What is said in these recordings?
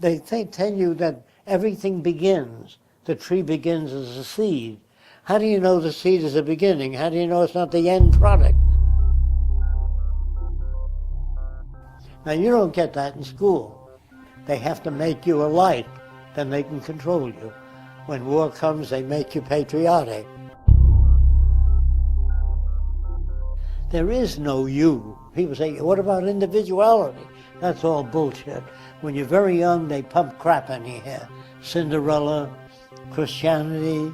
they tell you that everything begins. The tree begins as a seed. How do you know the seed is a beginning? How do you know it's not the end product? Now, you don't get that in school. They have to make you a light, then they can control you. When war comes, they make you patriotic. There is no you. People say, what about individuality? That's all bullshit. When you're very young, they pump crap in your head. Cinderella, Christianity.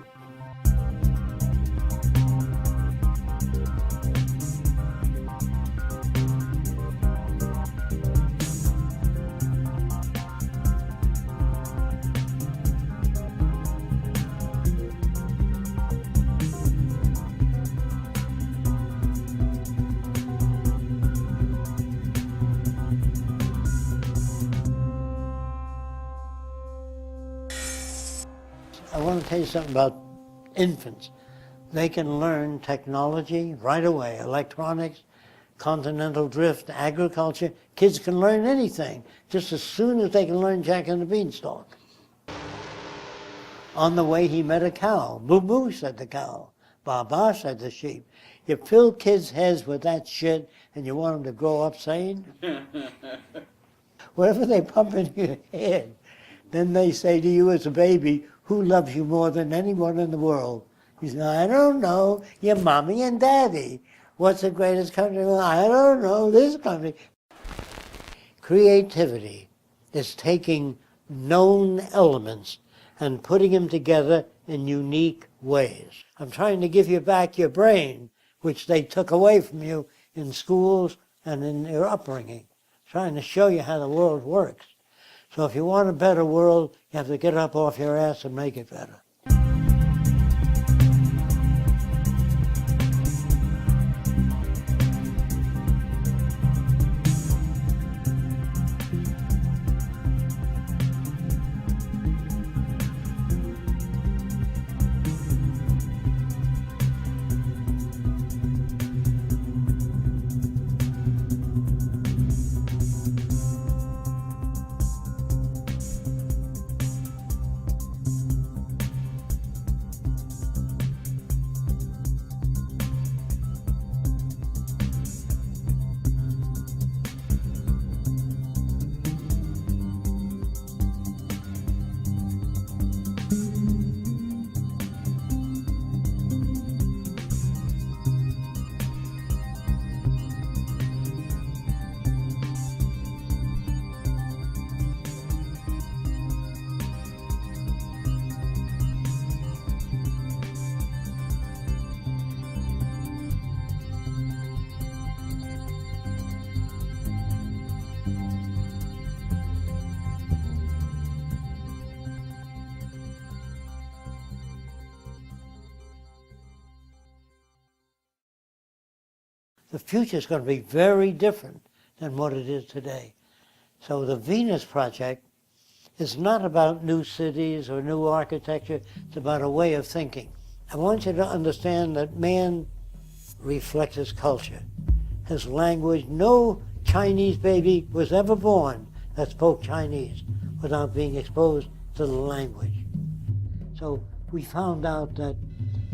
I want to tell you something about infants. They can learn technology right away, electronics, continental drift, agriculture. Kids can learn anything, just as soon as they can learn Jack and the Beanstalk. On the way, he met a cow. Moo moo, said the cow. Ba ba, said the sheep. You fill kids' heads with that shit and you want them to grow up sane? Whatever they pump in your head, then they say to you as a baby, who loves you more than anyone in the world? You say, I don't know, your mommy and daddy. What's the greatest country? Well, I don't know, this country. Creativity is taking known elements and putting them together in unique ways. I'm trying to give you back your brain, which they took away from you in schools and in your upbringing. Trying to show you how the world works. So if you want a better world, you have to get up off your ass and make it better. The future is going to be very different than what it is today. So the Venus Project is not about new cities or new architecture, it's about a way of thinking. I want you to understand that man reflects his culture, his language. No Chinese baby was ever born that spoke Chinese without being exposed to the language. So we found out that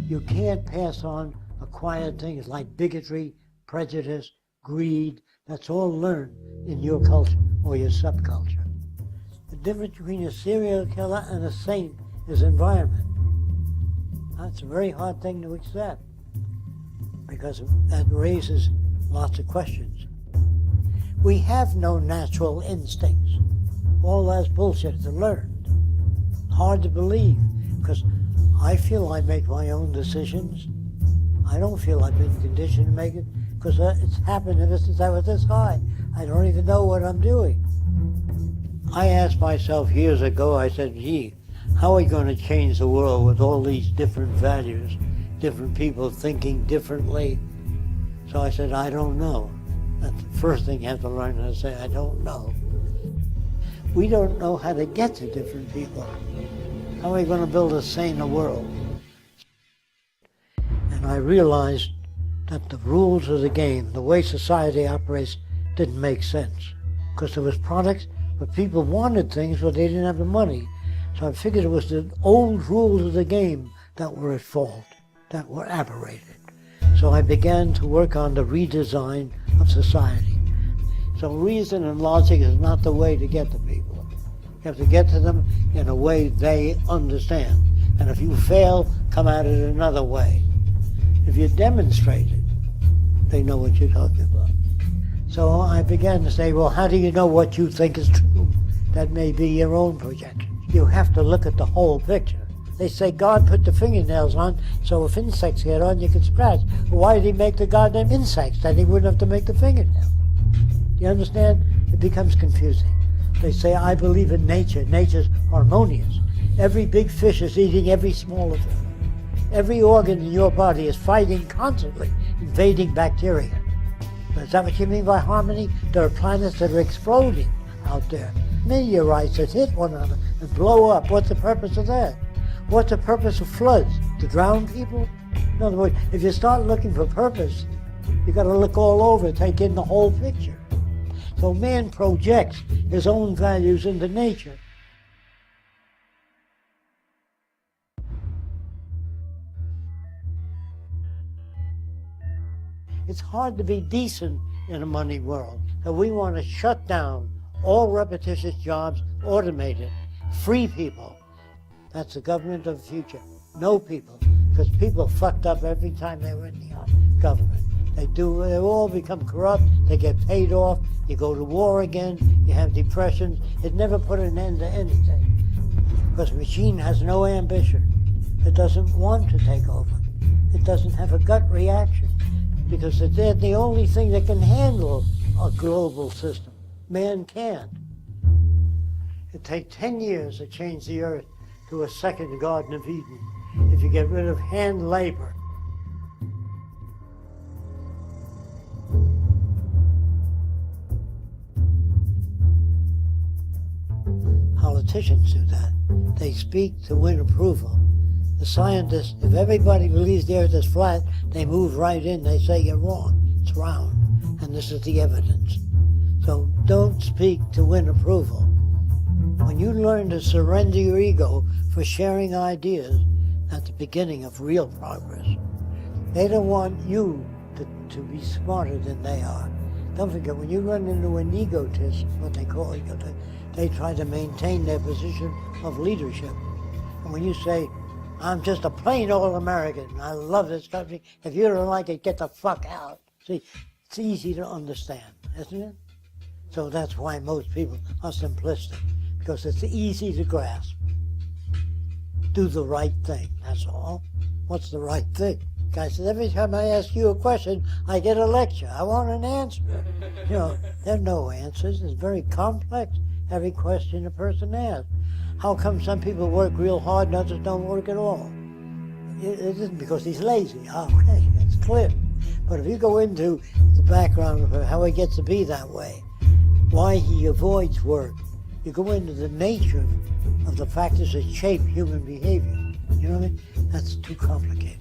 you can't pass on acquired things like bigotry, prejudice, greed. That's all learned in your culture or your subculture. The difference between a serial killer and a saint is environment. That's a very hard thing to accept because that raises lots of questions. We have no natural instincts. All that's bullshit to learn. Hard to believe because I feel I make my own decisions. I don't feel I've been conditioned to make it because it's happened ever since I was this high. I don't even know what I'm doing. I asked myself years ago, I said, gee, how are we going to change the world with all these different values, different people thinking differently? So I said, I don't know. That's the first thing you have to learn how to say, I don't know. We don't know how to get to different people. How are we going to build a saner world? And I realized that the rules of the game, the way society operates, didn't make sense. Because there was products But people wanted things, but they didn't have the money. So I figured it was the old rules of the game that were at fault, that were aberrated. So I began to work on the redesign of society. So reason and logic is not the way to get to people. You have to get to them in a way they understand. And if you fail, come at it another way. If you demonstrate it, they know what you're talking about. So I began to say, well, how do you know what you think is true? That may be your own projection. You have to look at the whole picture. They say God put the fingernails on, so if insects get on, you can scratch. Why did he make the goddamn insects? Then he wouldn't have to make the fingernail. You understand? It becomes confusing. They say, I believe in nature. Nature's harmonious. Every big fish is eating every smaller fish. Every organ in your body is fighting constantly, invading bacteria. Is that what you mean by harmony? There are planets that are exploding out there. Meteorites that hit one another and blow up. What's the purpose of that? What's the purpose of floods? To drown people? In other words, if you start looking for purpose, you've got to look all over, take in the whole picture. So man projects his own values into nature. It's hard to be decent in a money world. So we want to shut down all repetitious jobs, automate it, free people. That's the government of the future. No people, because people fucked up every time they were in the government. They all become corrupt, they get paid off, you go to war again, you have depressions. It never put an end to anything, because the machine has no ambition. It doesn't want to take over. It doesn't have a gut reaction, because they're the only thing that can handle a global system. Man can't. It'd take 10 years to change the earth to a second Garden of Eden if you get rid of hand labor. Politicians do that. They speak to win approval. The scientists, if everybody believes the earth is flat, they move right in, they say you're wrong, it's round, and this is the evidence. So don't speak to win approval. When you learn to surrender your ego for sharing ideas, that's the beginning of real progress. They don't want you to be smarter than they are. Don't forget, when you run into an egotist, what they call egotist, they try to maintain their position of leadership. And when you say, I'm just a plain old American, I love this country, if you don't like it, get the fuck out. See, it's easy to understand, isn't it? So that's why most people are simplistic, because it's easy to grasp. Do the right thing, that's all. What's the right thing? Guy says, every time I ask you a question, I get a lecture. I want an answer. You know, there are no answers. It's very complex, every question a person asks. How come some people work real hard and others don't work at all? It isn't because he's lazy. Oh, okay, that's clear. But if you go into the background of how he gets to be that way, why he avoids work, you go into the nature of the factors that shape human behavior. You know what I mean? That's too complicated.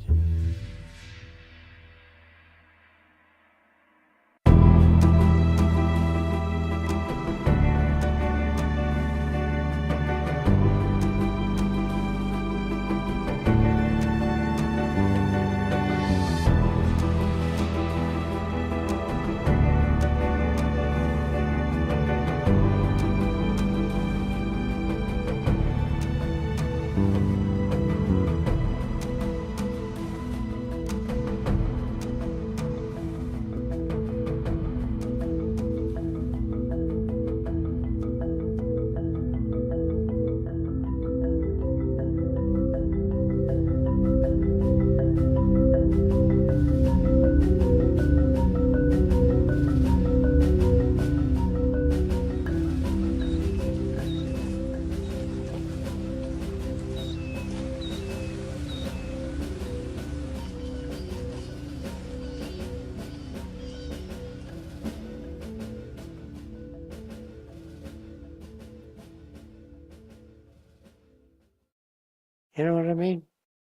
You know what I mean?